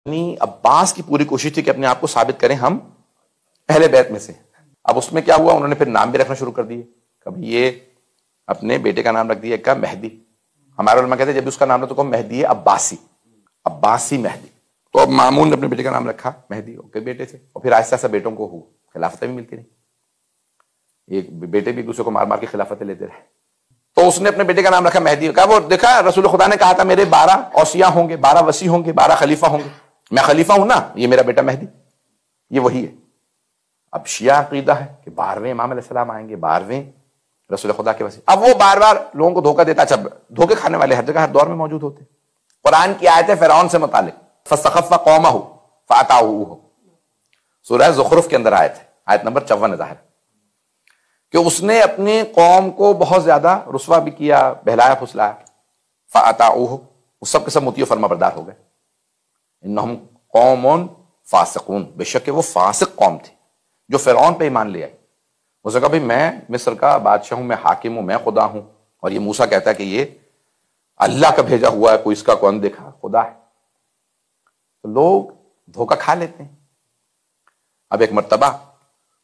عباس کی پوری کوشش تھی کہ اپنے آپ کو ثابت کریں ہم اہل بیت میں سے. اب اس میں کیا ہوا، انہوں نے پھر نام بھی رکھنا شروع کر دیے. کبھی یہ اپنے بیٹے کا نام رکھ دیا، ایک کا مہدی. ہمارے علماء کہتے ہیں جب اس کا نام رکھا تو کہو مہدی عباسی، عباسی مہدی. تو اب مامون نے اپنے بیٹے کا نام رکھا مہدی، کے بیٹے تھے. اور پھر آہستہ آہستہ بیٹوں کو خلافتیں بھی ملتی رہی. ایک بیٹے بھی دوسرے کو مار مار کے خلافتیں لیتے رہے. تو اس نے اپنے بیٹے کا نام رکھا مہدی. کہا وہ دیکھا رسول خدا نے کہا تھا میرے 12 اوصیاء ہوں گے، 12 وصی ہوں گے، 12 خلیفہ ہوں گے. میں خلیفہ ہوں نا، یہ میرا بیٹا مہدی، یہ وہی ہے. اب شیعہ عقیدہ ہے کہ 12ویں امام علیہ السلام آئیں گے، 12ویں رسول خدا کے وصی. اب وہ بار بار لوگوں کو دھوکہ دیتا. اچھا دھوکے کھانے والے ہر جگہ ہر دور میں موجود ہوتے. قرآن کی آیت ہے فرعون سے متعلق، فاستخف قومہ فاطاعوہ، سورہ زخرف کے اندر آیت ہے، آیت نمبر 54 ظاہر کہ اس نے اپنی قوم کو بہت زیادہ رسوا بھی کیا، بہلایا پھسلایا. فاطاعوہ، وہ سب کے سب مطیع و فرما بردار ہو گئے. انہم قوم فاسقون، بے شک وہ فاسق قوم تھی جو فرعون پہ ایمان لے آئی. اس نے کہا بھائی میں مصر کا بادشاہ ہوں، میں حاکم ہوں، میں خدا ہوں، اور یہ موسیٰ کہتا ہے کہ یہ اللہ کا بھیجا ہوا ہے، کوئی اس کا کون دیکھا خدا ہے. تو لوگ دھوکہ کھا لیتے ہیں. اب ایک مرتبہ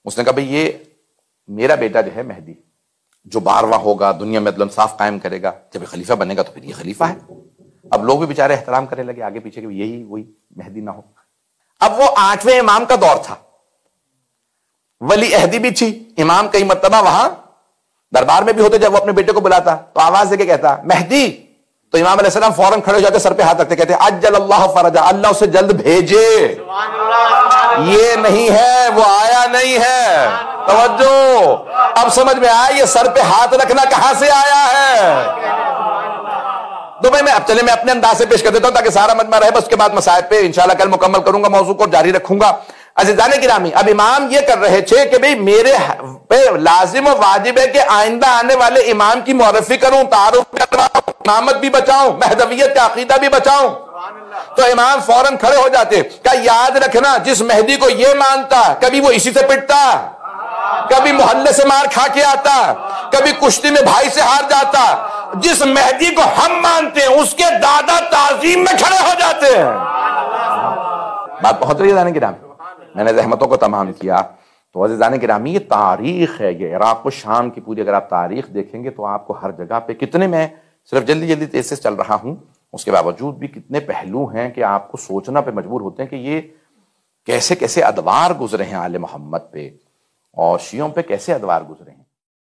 اس نے کہا بھائی یہ میرا بیٹا جو ہے مہدی، جو 12واں ہوگا، دنیا میں عدل و انصاف قائم کرے گا، جب یہ خلیفہ بنے گا تو پھر یہ خلیفہ ہے. اب لوگ بھی بیچارے احترام کرنے لگے آگے پیچھے کہ یہی وہی مہدی نہ ہو. اب وہ 8ویں امام کا دور تھا، ولی عہدی بھی تھی. امام کئی مرتبہ وہاں دربار میں بھی ہوتے، جب وہ اپنے بیٹے کو بلاتا تو آواز دے کے کہتا مہدی، تو امام علیہ السلام فوراً کھڑے ہو جاتے، سر پہ ہاتھ رکھتے، کہتے عجل اللہ فرجہ، اللہ اسے جلد بھیجے. یہ نہیں ہے، وہ آیا نہیں ہے. توجہ، اب سمجھ میں آیا یہ سر پہ ہاتھ رکھنا کہاں سے آیا ہے. تو بھائی اب چلے میں اپنے انداز سے پیش کر دیتا ہوں تاکہ سارا مجمع رہے، بس کے بعد مسائل پہ انشاءاللہ کل مکمل کروں گا، موضوع کو جاری رکھوں گا. عزیزان گرامی، اب امام یہ کر رہے تھے کہ بھئی میرے پہ لازم و واجب ہے کہ آئندہ آنے والے امام کی معرفی کروں، تعارف کراؤں، امامت بھی بچاؤں، مہدویت کا عقیدہ بھی بچاؤں. تو امام فوراً کھڑے ہو جاتے کہ یاد رکھنا جس مہدی کو یہ مانتا کبھی وہ اسی سے پٹتا، کبھی محلے سے مار کھا کے آتا، کبھی کشتی میں بھائی سے ہار جاتا. جس مہدی کو ہم مانتے ہیں اس کے دادا تعظیم میں کھڑے ہو جاتے ہیں. بات بہت رہی ہے گرامی، میں نے زحمتوں کو تمام کیا. تو عزیزان گرامی یہ تاریخ ہے، یہ عراق و شام کی پوری اگر آپ تاریخ دیکھیں گے تو آپ کو ہر جگہ پہ کتنے، میں صرف جلدی جلدی تیز سے چل رہا ہوں، اس کے باوجود بھی کتنے پہلو ہیں کہ آپ کو سوچنا پہ مجبور ہوتے ہیں کہ یہ کیسے کیسے ادوار گزرے ہیں آل محمد پہ، اور شیعوں پہ کیسے ادوار گزرے ہیں.